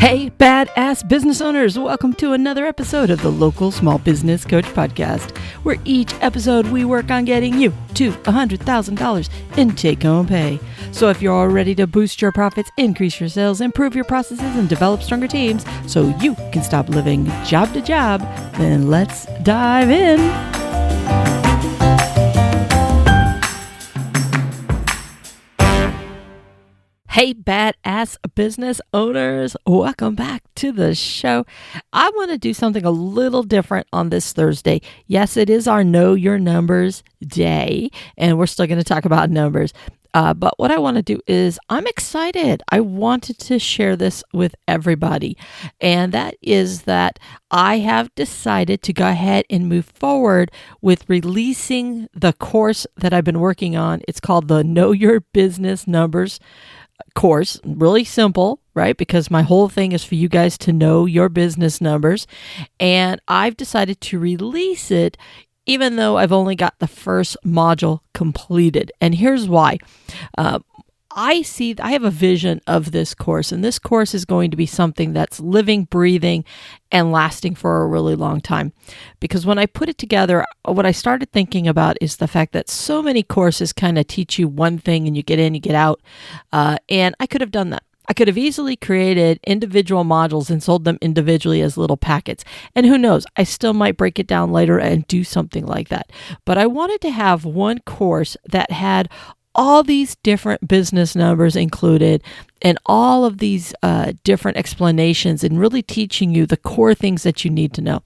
Hey, badass business owners, welcome to another episode of the Local Small Business Coach Podcast, where each episode we work on getting you to $100,000 in take-home pay. So if you're all ready to boost your profits, increase your sales, improve your processes, and develop stronger teams so you can stop living job to job, then let's dive in. Hey, badass business owners, welcome back to the show. I want to do something a little different on this Thursday. Yes, it is our Know Your Numbers Day, and we're still going to talk about numbers. But what I want to do is I'm excited. I wanted to share this with everybody, and that is that I have decided to go ahead and move forward with releasing the course that I've been working on. It's called the Know Your Business Numbers course. Really simple, right? Because my whole thing is for you guys to know your business numbers. And I've decided to release it even though I've only got the first module completed. And here's why. I have a vision of this course, and this course is going to be something that's living, breathing, and lasting for a really long time. Because when I put it together, what I started thinking about is the fact that so many courses kind of teach you one thing and you get in, you get out. And I could have done that. I could have easily created individual modules and sold them individually as little packets. And who knows, I still might break it down later and do something like that. But I wanted to have one course that had all these different business numbers included and all of these different explanations and really teaching you the core things that you need to know.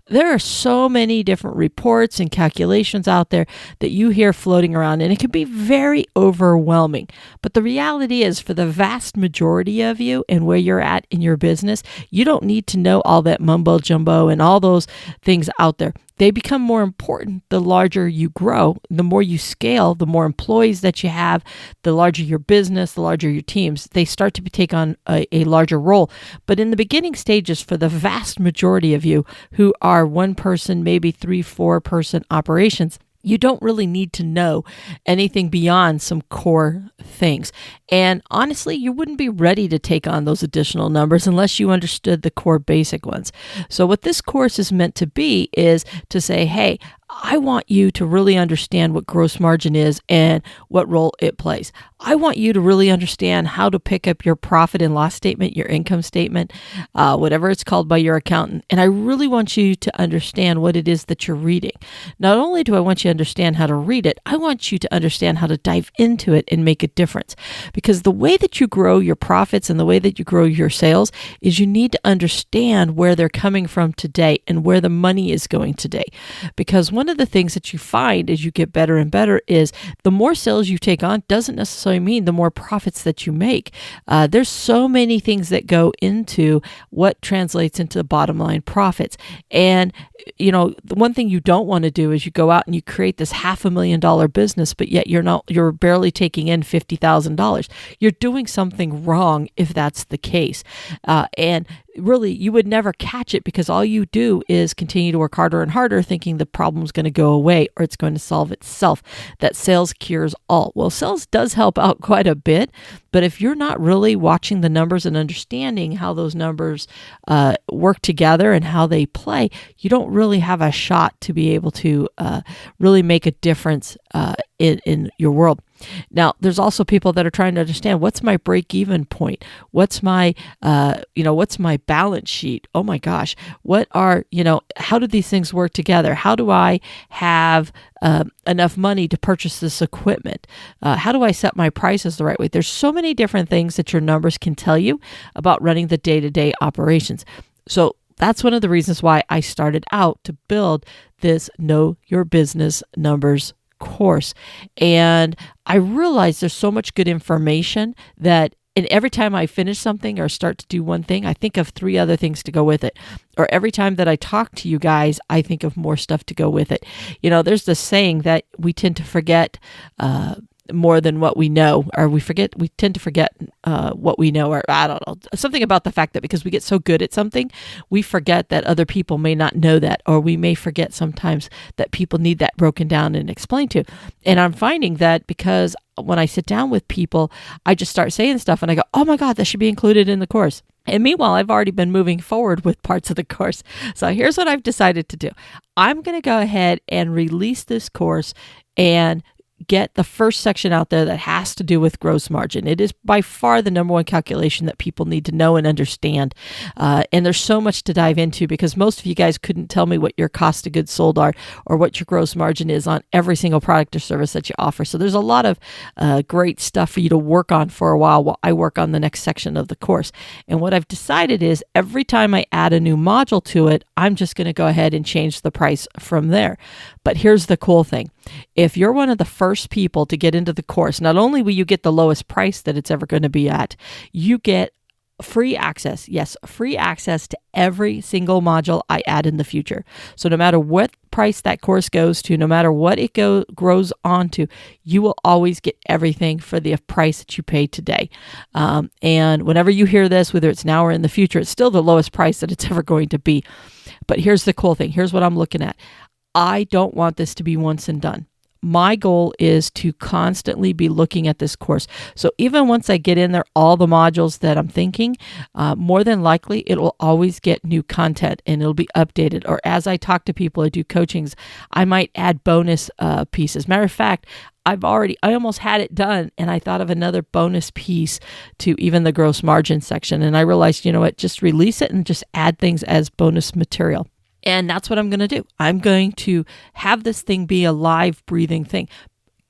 There are so many different reports and calculations out there that you hear floating around, and it can be very overwhelming. But the reality is, for the vast majority of you and where you're at in your business, you don't need to know all that mumbo jumbo and all those things out there. They become more important the larger you grow, the more you scale, the more employees that you have, the larger your business, the larger your teams. They start to take on a larger role. But in the beginning stages, for the vast majority of you who are one person, maybe 3-4 person operations, you don't really need to know anything beyond some core things. And honestly, you wouldn't be ready to take on those additional numbers unless you understood the core basic ones. So what this course is meant to be is to say, hey, I want you to really understand what gross margin is and what role it plays. I want you to really understand how to pick up your profit and loss statement, your income statement, whatever it's called by your accountant. And I really want you to understand what it is that you're reading. Not only do I want you to understand how to read it, I want you to understand how to dive into it and make a difference. Because the way that you grow your profits and the way that you grow your sales is you need to understand where they're coming from today and where the money is going today. Because one of the things that you find as you get better and better is the more sales you take on doesn't necessarily mean the more profits that you make. There's so many things that go into what translates into the bottom line profits. And, you know, the one thing you don't want to do is you go out and you create this $500,000 business, but yet you're barely taking in $50,000. You're doing something wrong if that's the case. And really, you would never catch it because all you do is continue to work harder and harder thinking the problem's going to go away or it's going to solve itself, that sales cures all. Well, sales does help out quite a bit, but if you're not really watching the numbers and understanding how those numbers work together and how they play, you don't really have a shot to be able to really make a difference in your world. Now, there's also people that are trying to understand, what's my break-even point? What's my balance sheet? Oh my gosh, how do these things work together? How do I have enough money to purchase this equipment? How do I set my prices the right way? There's so many different things that your numbers can tell you about running the day-to-day operations. So that's one of the reasons why I started out to build this Know Your Business Numbers course. And I realized there's so much good information and every time I finish something or start to do one thing, I think of 3 other things to go with it. Or every time that I talk to you guys, I think of more stuff to go with it. You know, there's this saying that we tend to forget more than what we know, or we tend to forget what we know, or I don't know, something about the fact that because we get so good at something, we forget that other people may not know that, or we may forget sometimes that people need that broken down and explained to. And I'm finding that because when I sit down with people, I just start saying stuff and I go, oh my God, that should be included in the course. And meanwhile, I've already been moving forward with parts of the course. So here's what I've decided to do. I'm going to go ahead and release this course and get the first section out there that has to do with gross margin. It is by far the number one calculation that people need to know and understand. And there's so much to dive into because most of you guys couldn't tell me what your cost of goods sold are or what your gross margin is on every single product or service that you offer. So there's a lot of great stuff for you to work on for a while I work on the next section of the course. And what I've decided is every time I add a new module to it, I'm just going to go ahead and change the price from there. But here's the cool thing. If you're one of the first people to get into the course, not only will you get the lowest price that it's ever going to be at, you get free access. Yes, free access to every single module I add in the future. So no matter what price that course goes to, no matter what it grows onto, you will always get everything for the price that you pay today. And whenever you hear this, whether it's now or in the future, it's still the lowest price that it's ever going to be. But here's the cool thing. Here's what I'm looking at. I don't want this to be once and done. My goal is to constantly be looking at this course. So even once I get in there, all the modules that I'm thinking, more than likely, it will always get new content and it'll be updated. Or as I talk to people or do coachings, I might add bonus pieces. Matter of fact, I almost had it done and I thought of another bonus piece to even the gross margin section. And I realized, you know what, just release it and just add things as bonus material. And that's what I'm going to do. I'm going to have this thing be a live, breathing thing.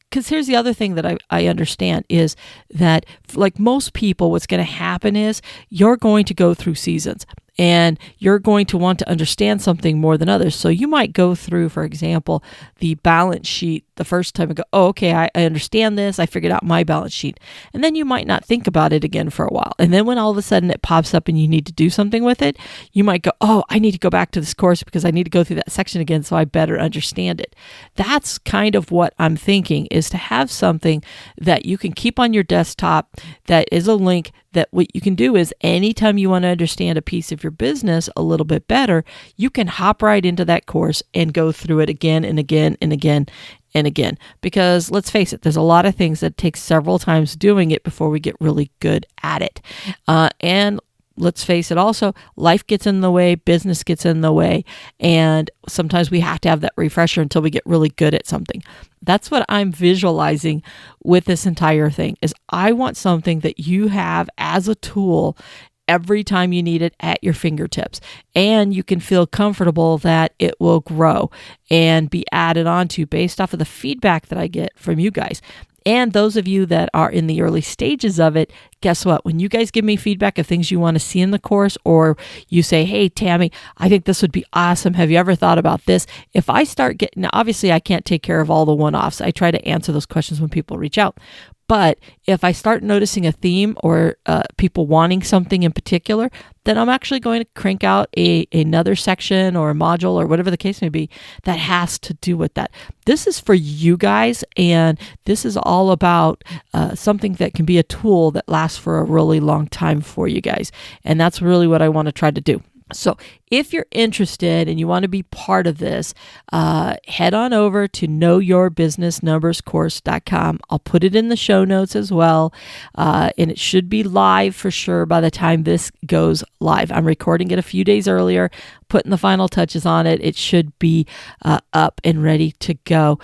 Because here's the other thing that I understand is that, like most people, what's going to happen is you're going to go through seasons. And you're going to want to understand something more than others. So you might go through, for example, the balance sheet the first time and go, oh, okay, I understand this. I figured out my balance sheet. And then you might not think about it again for a while. And then when all of a sudden it pops up and you need to do something with it, you might go, oh, I need to go back to this course because I need to go through that section again so I better understand it. That's kind of what I'm thinking, is to have something that you can keep on your desktop that is a link that what you can do is anytime you want to understand a piece of your business a little bit better, you can hop right into that course and go through it again and again and again and again. Because let's face it, there's a lot of things that take several times doing it before we get really good at it. And let's face it also, life gets in the way, business gets in the way, and sometimes we have to have that refresher until we get really good at something. That's what I'm visualizing with this entire thing, is I want something that you have as a tool every time you need it at your fingertips. And you can feel comfortable that it will grow and be added onto based off of the feedback that I get from you guys. And those of you that are in the early stages of it, guess what? When you guys give me feedback of things you want to see in the course, or you say, hey, Tammy, I think this would be awesome. Have you ever thought about this? If I start getting, now obviously I can't take care of all the one-offs. I try to answer those questions when people reach out. But if I start noticing a theme or people wanting something in particular, then I'm actually going to crank out another section or a module or whatever the case may be that has to do with that. This is for you guys, and this is all about something that can be a tool that lasts for a really long time for you guys. And that's really what I want to try to do. So if you're interested and you want to be part of this, head on over to knowyourbusinessnumberscourse.com. I'll put it in the show notes as well. And it should be live for sure by the time this goes live. I'm recording it a few days earlier, putting the final touches on it. It should be up and ready to go.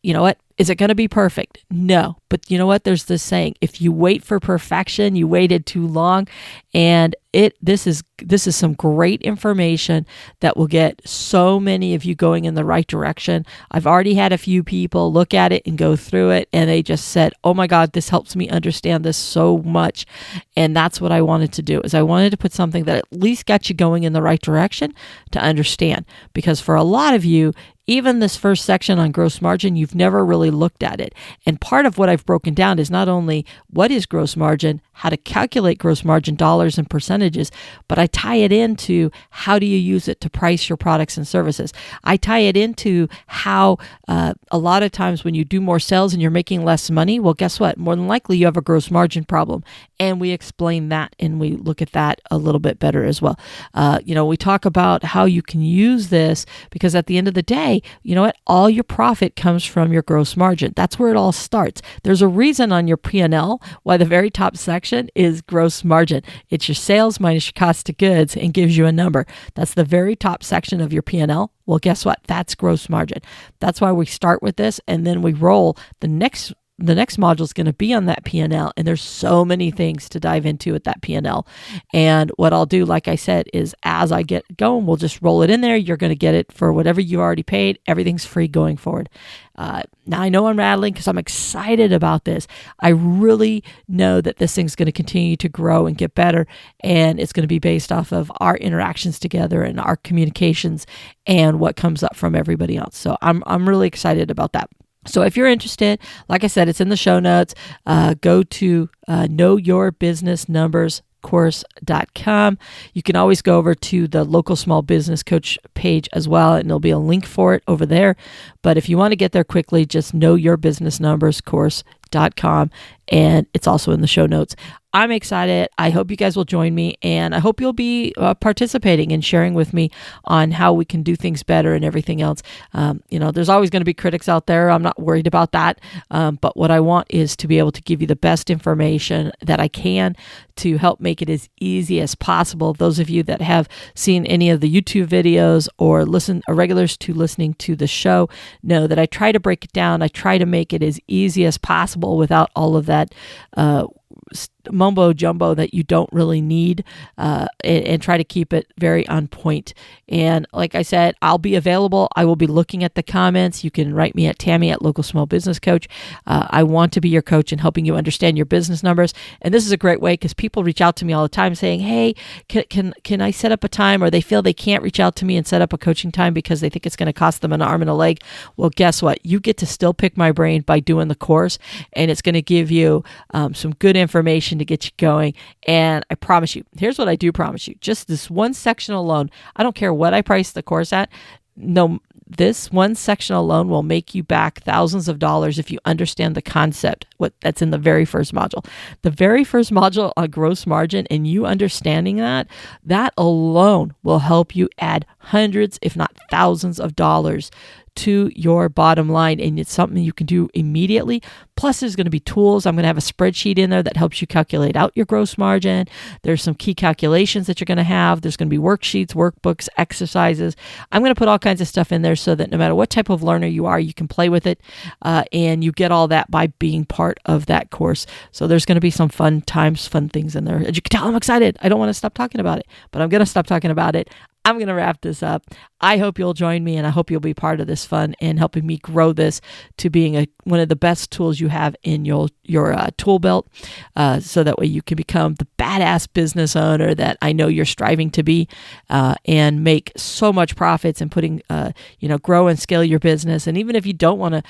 You know what? Is it going to be perfect? No. But you know what? There's this saying, if you wait for perfection, you waited too long. And this is some great information that will get so many of you going in the right direction. I've already had a few people look at it and go through it, and they just said, oh my God, this helps me understand this so much. And that's what I wanted to do, is I wanted to put something that at least got you going in the right direction to understand. Because for a lot of you, even this first section on gross margin, you've never really looked at it. And part of what I've broken down is not only what is gross margin, how to calculate gross margin dollars and percentages, but I tie it into how do you use it to price your products and services. I tie it into how a lot of times when you do more sales and you're making less money, well, guess what? More than likely you have a gross margin problem. And we explain that and we look at that a little bit better as well. We talk about how you can use this, because at the end of the day, hey, you know what? All your profit comes from your gross margin. That's where it all starts. There's a reason on your P&L why the very top section is gross margin. It's your sales minus your cost of goods and gives you a number. That's the very top section of your P&L. Well, guess what? That's gross margin. That's why we start with this, and then we roll. The next module is going to be on that P&L, and there's so many things to dive into at that P&L. And what I'll do, like I said, is as I get going, we'll just roll it in there. You're going to get it for whatever you already paid. Everything's free going forward. Now I know I'm rattling because I'm excited about this. I really know that this thing's going to continue to grow and get better, and it's going to be based off of our interactions together and our communications and what comes up from everybody else. So I'm really excited about that. So if you're interested, like I said, it's in the show notes. Go to knowyourbusinessnumberscourse.com. You can always go over to the local small business coach page as well, and there'll be a link for it over there. But if you want to get there quickly, just knowyourbusinessnumberscourse.com, and it's also in the show notes. I'm excited. I hope you guys will join me, and I hope you'll be participating and sharing with me on how we can do things better and everything else. There's always going to be critics out there. I'm not worried about that. But what I want is to be able to give you the best information that I can to help make it as easy as possible. Those of you that have seen any of the YouTube videos or are regulars to listening to the show know that I try to break it down. I try to make it as easy as possible without all of that mumbo jumbo that you don't really need, and try to keep it very on point. And like I said, I'll be available. I will be looking at the comments. You can write me at Tammy@Local Small Business Coach. I want to be your coach in helping you understand your business numbers. And this is a great way because people reach out to me all the time saying, hey, can I set up a time? Or they feel they can't reach out to me and set up a coaching time because they think it's going to cost them an arm and a leg. Well, guess what? You get to still pick my brain by doing the course, and it's going to give you some good information to get you going. And I promise you, here's what I do promise you, just this one section alone, I don't care what I price the course at, no, this one section alone will make you back thousands of dollars if you understand the concept, what that's in the very first module. The very first module on gross margin, and you understanding that alone will help you add hundreds, if not thousands of dollars to your bottom line. And it's something you can do immediately. Plus, there's going to be tools. I'm going to have a spreadsheet in there that helps you calculate out your gross margin. There's some key calculations that you're going to have. There's going to be worksheets, workbooks, exercises. I'm going to put all kinds of stuff in there so that no matter what type of learner you are, you can play with it, and you get all that by being part of that course. So there's going to be some fun times, fun things in there. As you can tell, I'm excited. I don't want to stop talking about it, but I'm going to stop talking about it. I'm going to wrap this up. I hope you'll join me, and I hope you'll be part of this fun and helping me grow this to being one of the best tools you have in your tool belt, so that way you can become the badass business owner that I know you're striving to be, and make so much profits and grow and scale your business. And even if you don't want to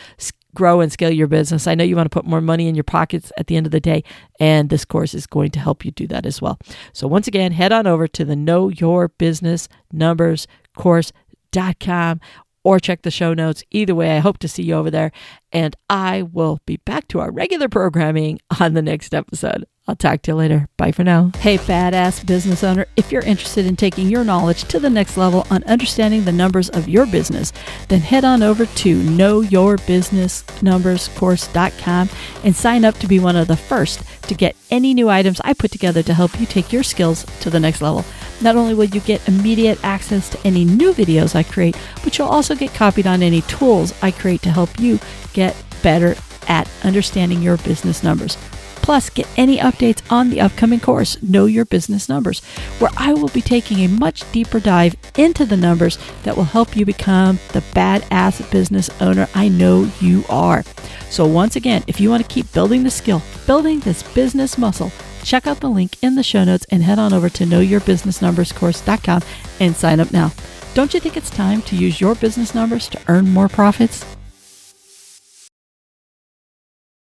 grow and scale your business, I know you want to put more money in your pockets at the end of the day, and this course is going to help you do that as well. So once again, head on over to the Know Your Business Numbers course.com or check the show notes. Either way, I hope to see you over there, and I will be back to our regular programming on the next episode. I'll talk to you later. Bye for now. Hey, badass business owner, if you're interested in taking your knowledge to the next level on understanding the numbers of your business, then head on over to knowyourbusinessnumberscourse.com and sign up to be one of the first to get any new items I put together to help you take your skills to the next level. Not only will you get immediate access to any new videos I create, but you'll also get copied on any tools I create to help you get better at understanding your business numbers. Plus, get any updates on the upcoming course, Know Your Business Numbers, where I will be taking a much deeper dive into the numbers that will help you become the badass business owner I know you are. So once again, if you want to keep building the skill, building this business muscle, check out the link in the show notes and head on over to knowyourbusinessnumberscourse.com and sign up now. Don't you think it's time to use your business numbers to earn more profits?